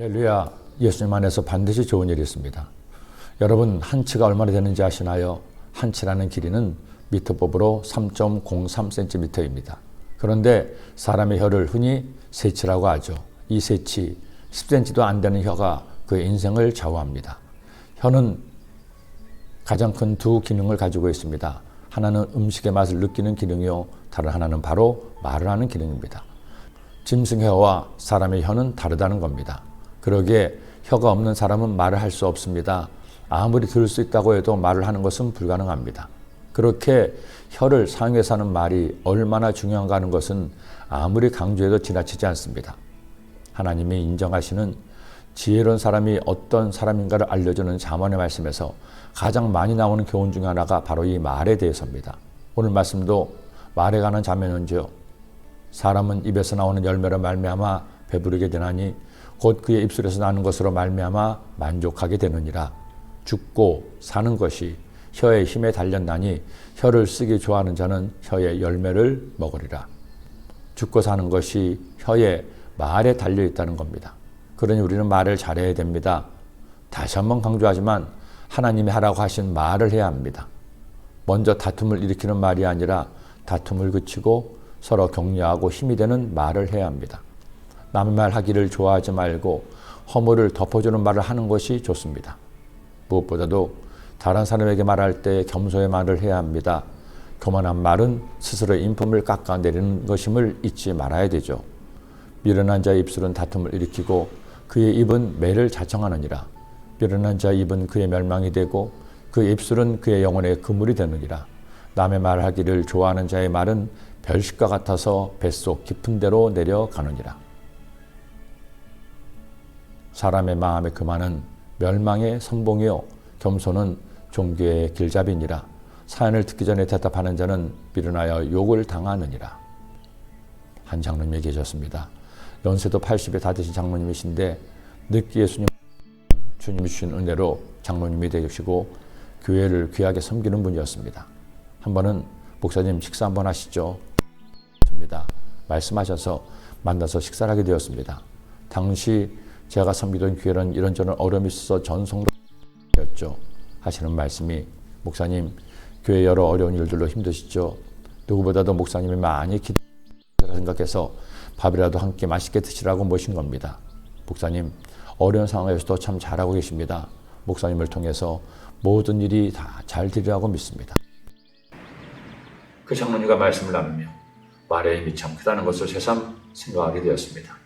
할렐루야, 예수님 안에서 반드시 좋은 일이 있습니다. 여러분, 한치가 얼마나 되는지 아시나요? 한치라는 길이는 미터법으로 3.03cm입니다. 그런데 사람의 혀를 흔히 세치라고 하죠. 이 세치, 10cm도 안 되는 혀가 그의 인생을 좌우합니다. 혀는 가장 큰 두 기능을 가지고 있습니다. 하나는 음식의 맛을 느끼는 기능이요, 다른 하나는 바로 말을 하는 기능입니다. 짐승의 혀와 사람의 혀는 다르다는 겁니다. 그러기에 혀가 없는 사람은 말을 할 수 없습니다. 아무리 들을 수 있다고 해도 말을 하는 것은 불가능합니다. 그렇게 혀를 사용해서 하는 말이 얼마나 중요한가 하는 것은 아무리 강조해도 지나치지 않습니다. 하나님이 인정하시는 지혜로운 사람이 어떤 사람인가를 알려주는 잠언의 말씀에서 가장 많이 나오는 교훈 중 하나가 바로 이 말에 대해서입니다. 오늘 말씀도 말에 관한 잠언인지요. 사람은 입에서 나오는 열매로 말미암아 배부르게 되나니 곧 그의 입술에서 나는 것으로 말미암아 만족하게 되느니라. 죽고 사는 것이 혀의 힘에 달렸나니 혀를 쓰기 좋아하는 자는 혀의 열매를 먹으리라. 죽고 사는 것이 혀의 말에 달려 있다는 겁니다. 그러니 우리는 말을 잘해야 됩니다. 다시 한번 강조하지만 하나님이 하라고 하신 말을 해야 합니다. 먼저 다툼을 일으키는 말이 아니라 다툼을 그치고 서로 격려하고 힘이 되는 말을 해야 합니다. 남의 말 하기를 좋아하지 말고 허물을 덮어주는 말을 하는 것이 좋습니다. 무엇보다도 다른 사람에게 말할 때 겸손의 말을 해야 합니다. 교만한 말은 스스로의 인품을 깎아내리는 것임을 잊지 말아야 되죠. 미련한 자의 입술은 다툼을 일으키고 그의 입은 매를 자청하느니라. 미련한 자의 입은 그의 멸망이 되고 그의 입술은 그의 영혼의 그물이 되느니라. 남의 말하기를 좋아하는 자의 말은 별식과 같아서 뱃속 깊은 데로 내려가느니라. 사람의 마음의 교만은 멸망의 선봉이요 겸손은 종교의 길잡이니라. 사연을 듣기 전에 대답하는 자는 미련하여 욕을 당하느니라. 한 장로님이 계셨습니다. 연세도 80에 다 되신 장로님이신데 늦게 주님이 주신 은혜로 장로님이 되시고 교회를 귀하게 섬기는 분이었습니다. 한 번은 목사님 식사 한번 하시죠. 말씀하셔서 만나서 식사를 하게 되었습니다. 당시 제가 섬기던 교회는 이런저런 어려움이 있어서 전성도였죠. 하시는 말씀이 목사님 교회 여러 어려운 일들로 힘드시죠. 누구보다도 목사님이 많이 기도하시라 생각해서 밥이라도 함께 맛있게 드시라고 모신 겁니다. 목사님 어려운 상황에서도 참 잘하고 계십니다. 목사님을 통해서 모든 일이 다 잘 되리라고 믿습니다. 그 장로님과 말씀을 나누며 말의 힘이 참 크다는 것을 새삼 생각하게 되었습니다.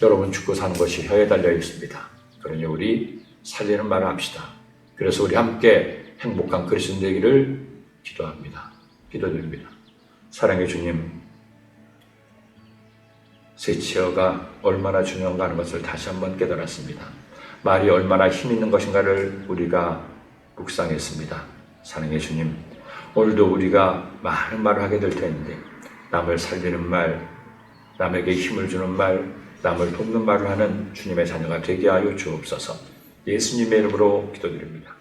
여러분 죽고 사는 것이 혀에 달려 있습니다. 그러니 우리 살리는 말을 합시다. 그래서 우리 함께 행복한 그리스도인 되기를 기도합니다. 기도드립니다. 사랑의 주님, 세치어가 얼마나 중요한가 하는 것을 다시 한번 깨달았습니다. 말이 얼마나 힘 있는 것인가를 우리가 묵상했습니다. 사랑의 주님, 오늘도 우리가 많은 말을 하게 될 텐데 남을 살리는 말, 남에게 힘을 주는 말, 남을 돕는 말을 하는 주님의 자녀가 되게 하여 주옵소서. 예수님의 이름으로 기도드립니다.